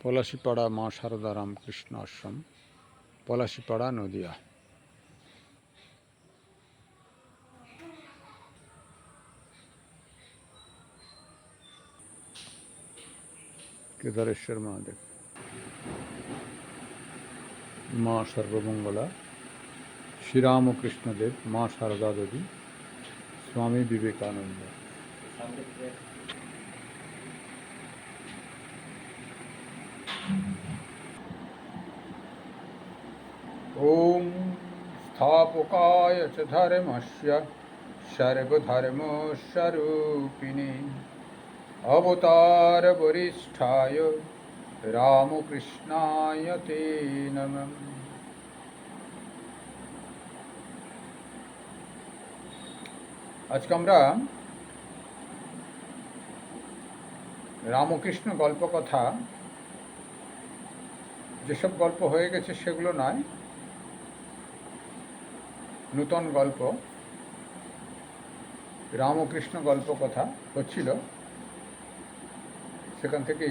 পলাশীপাড়া মা সারদা রামকৃষ্ণ আশ্রম, পলাশীপাড়া, নদিয়া। কেদারেশ্বর মহাদেব, মা সর্বমঙ্গলা, শ্রীরামকৃষ্ণদেব, মা সারদা দেবী, স্বামী বিবেকানন্দ। ওম স্থাপকায় চ ধর্মস্য সর্বধর্মস্বরূপিণে অবতার বরিষ্ঠায় রামকৃষ্ণায় তে নমঃ। আজকে আমরা রামকৃষ্ণ গল্পকথা, যেসব গল্প হয়ে গেছে সেগুলো নয়, নূতন গল্প রামকৃষ্ণ গল্পকথা হচ্ছিল, সেখান থেকে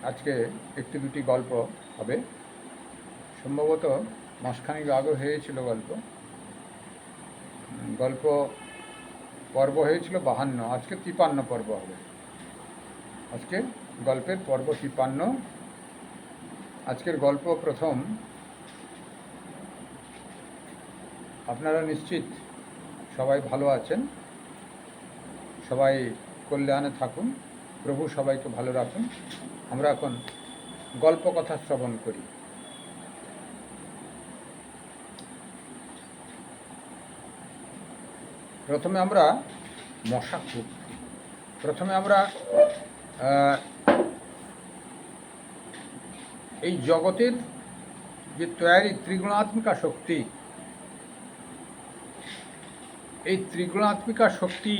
আজকে একটি দুটি গল্প হবে। সম্ভবত মাসখানেক আগে হয়েছিল গল্প পর্ব হয়েছিল 52, আজকে 53 পর্ব হবে। আজকে গল্পের পর্ব 53। আজকের গল্প প্রথম। আপনারা নিশ্চিত সবাই ভালো আছেন, সবাই কল্যাণে থাকুন, প্রভু সবাইকে ভালো রাখুন। আমরা এখন গল্প কথা শ্রবণ করি। প্রথমে আমরা এই জগতের যে তৈরি ত্রিগুণাত্মিকা শক্তি, এই ত্রিগুণাত্মিকা শক্তি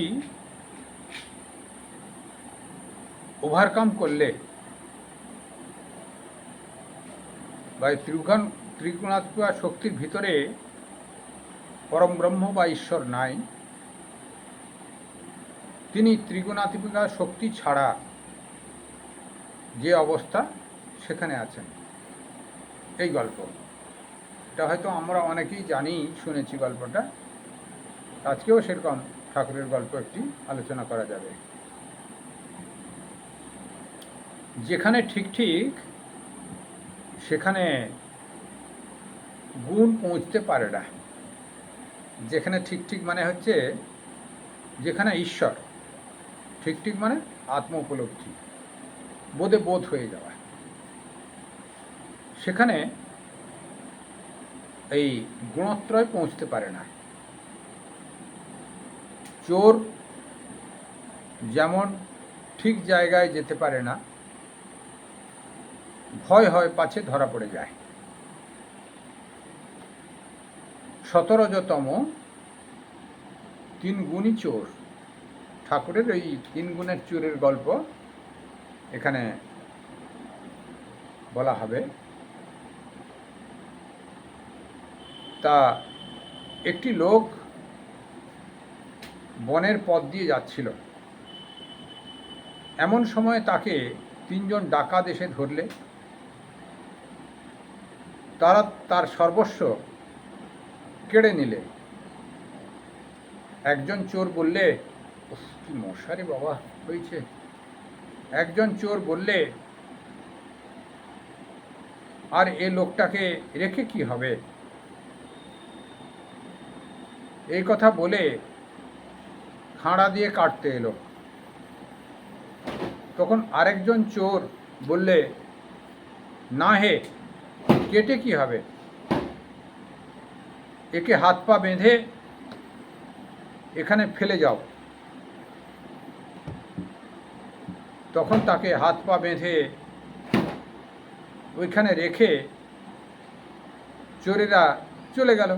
ওভারকাম করলে, বা এই ত্রিগুণাত্মিকা শক্তির ভিতরে পরম ব্রহ্ম বা ঈশ্বর নাই, তিনি ত্রিগুণাত্মিকা শক্তি ছাড়া যে অবস্থা সেখানে আছেন। এই গল্প এটা হয়তো আমরা অনেকেই জানি, শুনেছি গল্পটা। আজকেও সেরকম ঠাকুরের গল্প একটি আলোচনা করা যাবে। যেখানে ঠিক ঠিক সেখানে গুণ পৌঁছতে পারে না। যেখানে ঠিক ঠিক মানে হচ্ছে যেখানে ঈশ্বর, ঠিক ঠিক মানে আত্ম উপলব্ধি, বোধ হয়ে যাওয়া, সেখানে এই গুণত্রয় পৌঁছতে পারে না। চোর যেমন ঠিক জায়গায় যেতে পারে না, ভয় হয় পাছে ধরা পড়ে যায়। 17তম 3 গুণী চোর, ঠাকুরের এই 3 গুণের চোরের গল্প এখানে বলা হবে। তা একটি লোক বনের পথ দিয়ে যাচ্ছিল। এমন সময় তাকে 3 জন ডাকাত এসে ধরলে। তারা তার সর্বস্ব কেড়ে নিলে। একজন চোর বললে, কি মশারে বাবা হয়েছে। একজন চোর বললে, আর এ লোকটাকে রেখে কি হবে? এই কথা বলে খাঁড়া দিয়ে কাটতে এলো। তখন আরেকজন চোর বললে, না হে, কেটে কি হবে, একে হাত পা বেঁধে এখানে ফেলে যাও। তখন তাকে হাত পা বেঁধে ওইখানে রেখে চোরেরা চলে গেল।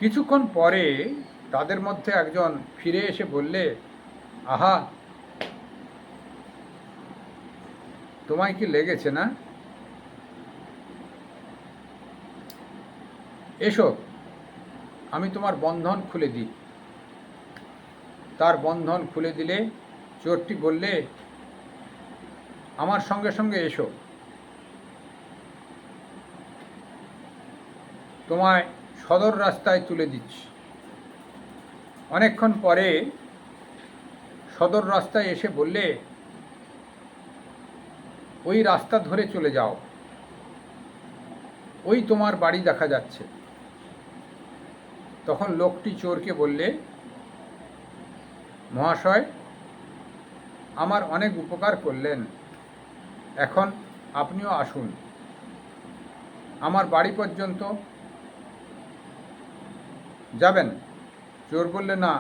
কিছুক্ষণ পরে তাদের মধ্যে একজন ফিরে এসে বললে, আহা, তোমায় কি লেগেছে না? এসো, আমি তোমার বন্ধন খুলে দিই। তার বন্ধন খুলে দিলে চোরটি বললে, আমার সঙ্গে সঙ্গে এসো, তোমায় সদর রাস্তায় তুলে দিচ্ছি। অনেকক্ষণ পরে সদর রাস্তায় এসে বললে, ওই রাস্তা ধরে চলে যাও, ওই তোমার বাড়ি দেখা যাচ্ছে। তখন লোকটি চোরকে বললে, মহাশয়, আমার অনেক উপকার করলেন, এখন আপনিও আসুন, আমার বাড়ি পর্যন্ত যাবেন? চোর বললে, না,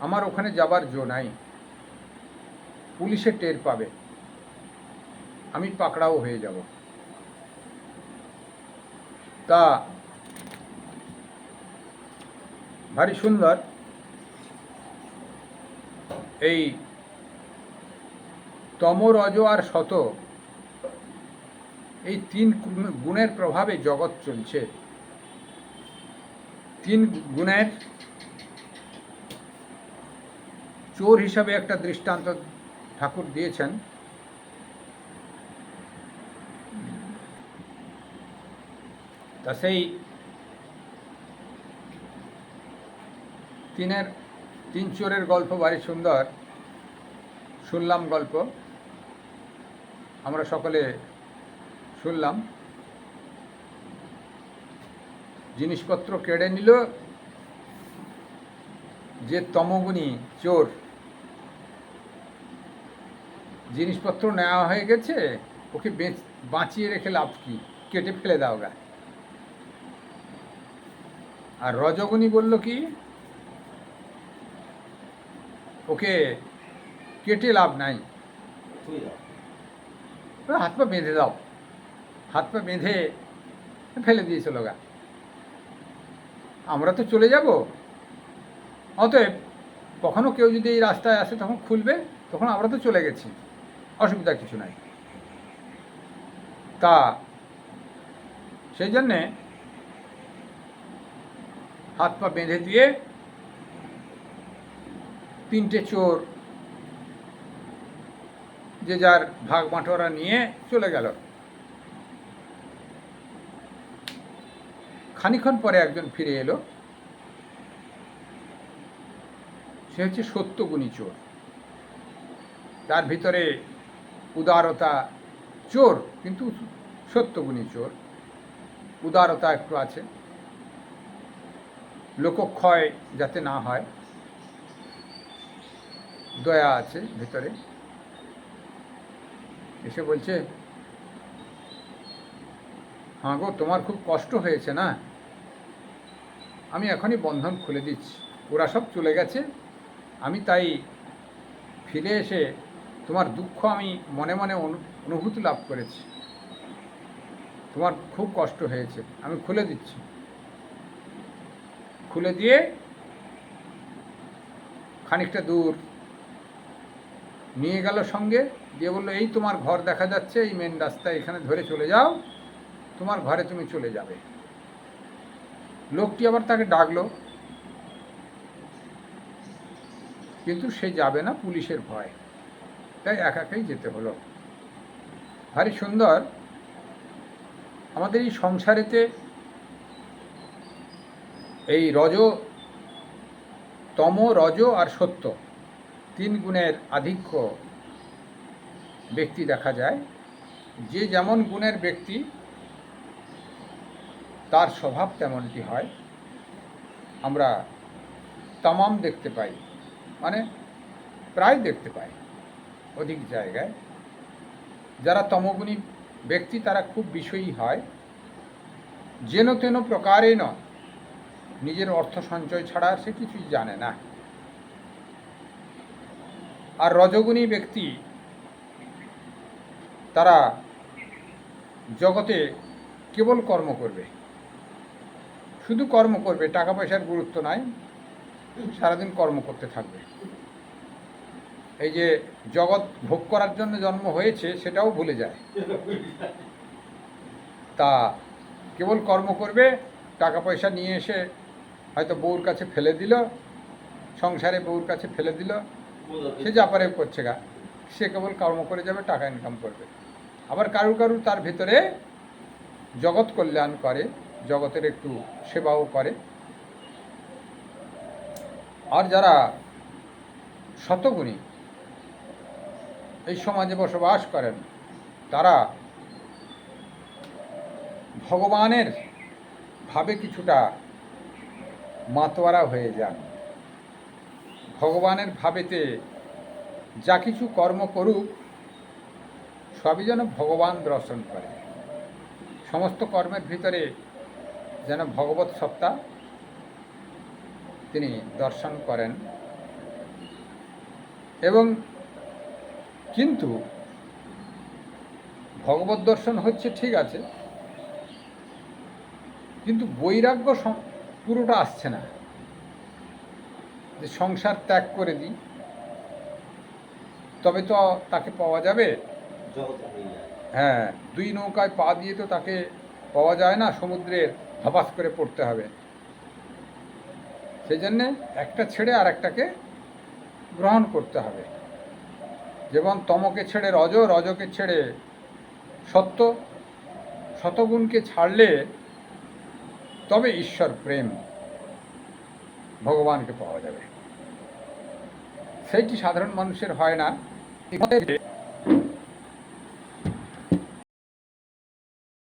আমার ওখানে যাবার জো নাই, পুলিশে টের পাবে, আমি পাকড়াও হয়ে যাব। তা ভারী সুন্দর এই তম, রজ আর শত, এই তিন গুণের প্রভাবে জগৎ চলছে। তিন গুণের চোর হিসাবে একটা দৃষ্টান্ত ঠাকুর দিয়েছেন। তা সেই তিন চোরের গল্প ভারী সুন্দর শুনলাম, গল্প আমরা সকলে শুনলাম। জিনিসপত্র কেড়ে নিল যে তমগুণী চোর, জিনিসপত্র নেওয়া হয়ে গেছে, ওকে বাঁচিয়ে রেখে লাভ কি, কেটে ফেলে দাও গা। আর রজগুণী বলল কি, ওকে কেটে লাভ নাই, হাত পা বেঁধে দাও, হাত পা বেঁধে ফেলে দিয়েছিল গা, আমরা তো চলে যাব, অতএব কখনো কেউ যদি এই রাস্তায় আসে তখন খুলবে, তখন আমরা তো চলে গেছি, অসুবিধা কিছু নাই। তা সেই জন্যে হাত পা বেঁধে দিয়ে তিনটে চোর যে যার ভাগ বাঁটোয়ারা নিয়ে চলে গেল। খানিক্ষণ পরে একজন ফিরে এলো, সে হচ্ছে সত্যগুণী চোর। তার ভিতরে উদারতা, চোর কিন্তু সত্যগুণী চোর, উদারতা একটু আছে, লোকক্ষয় যাতে না হয়, দয়া আছে ভিতরে। এসে বলছে, হ্যাঁ গো, তোমার খুব কষ্ট হয়েছে না, আমি এখনই বন্ধন খুলে দিচ্ছি, ওরা সব চলে গেছে, আমি তাই ফিরে এসে তোমার দুঃখ আমি মনে মনে অনুভূতি লাভ করেছি, তোমার খুব কষ্ট হয়েছে, আমি খুলে দিচ্ছি। খুলে দিয়ে খানিকটা দূর নিয়ে গেল সঙ্গে, দিয়ে বললো, এই তোমার ঘর দেখা যাচ্ছে, এই মেন রাস্তায়, এখানে ধরে চলে যাও, তোমার ঘরে তুমি চলে যাবে। লোকটি আবার তাকে ডাকলো, কিন্তু সে যাবে না, পুলিশের ভয়, তাই একাই যেতে হলো। ভারী সুন্দর আমাদের এই সংসারেতে এই তম, রজ আর সত্য, তিন গুণের আধিক্য ব্যক্তি দেখা যায়। যে যেমন গুণের ব্যক্তি, তার স্বভাব তেমনটি হয়। আমরা তামাম দেখতে পাই, মানে প্রায় দেখতে পাই অধিক জায়গায়। যারা তমগুণী ব্যক্তি, তারা খুব বিষয়ী হয়, যেন তেন প্রকারেণ নিজের অর্থ সঞ্চয় ছাড়া সে কিছুই জানে না। আর রজগুণী ব্যক্তি, তারা জগতে কেবল কর্ম করবে, শুধু কর্ম করবে, টাকা পয়সার গুরুত্ব নাই, সারাদিন কর্ম করতে থাকবে। এই যে জগৎ ভোগ করার জন্য জন্ম হয়েছে সেটাও ভুলে যায়, তা কেবল কর্ম করবে, টাকা পয়সা নিয়ে এসে হয়তো বউর কাছে ফেলে দিল, সংসারে বউর কাছে ফেলে দিল, সে যা পারে করছে গা, সে কেবল কর্ম করে যাবে, টাকা ইনকাম করবে। আবার কারুর কারুর তার ভিতরে জগৎ কল্যাণ করে, জগতের একটু সেবাও করে। আর যারা শতগুণী এই সমাজে বসবাস করেন, তারা ভগবানের ভাবে কিছুটা মাতোয়ারা হয়ে যান। ভগবানের ভাবেতে যা কিছু কর্ম করুক সবই যেন ভগবান দর্শন করে, সমস্ত কর্মের ভিতরে যেন ভগবত সত্তা তিনি দর্শন করেন। এবং কিন্তু ভগবত দর্শন হচ্ছে ঠিক আছে, কিন্তু বৈরাগ্য পুরোটা আসছে না, যে সংসার ত্যাগ করে দিই তবে তো তাকে পাওয়া যাবে। হ্যাঁ, দুই নৌকায় পা দিয়ে তো তাকে পাওয়া যায় না, সমুদ্রের ধপাস করে পড়তে হবে। সেই জন্যে একটা ছেড়ে আর একটাকে গ্রহণ করতে হবে। যেমন তমকে ছেড়ে রজ, রজকে ছেড়ে সত্য, শতগুণকে ছাড়লে তবে ঈশ্বর প্রেম, ভগবানকে পাওয়া যাবে। সেইটি সাধারণ মানুষের হয় না।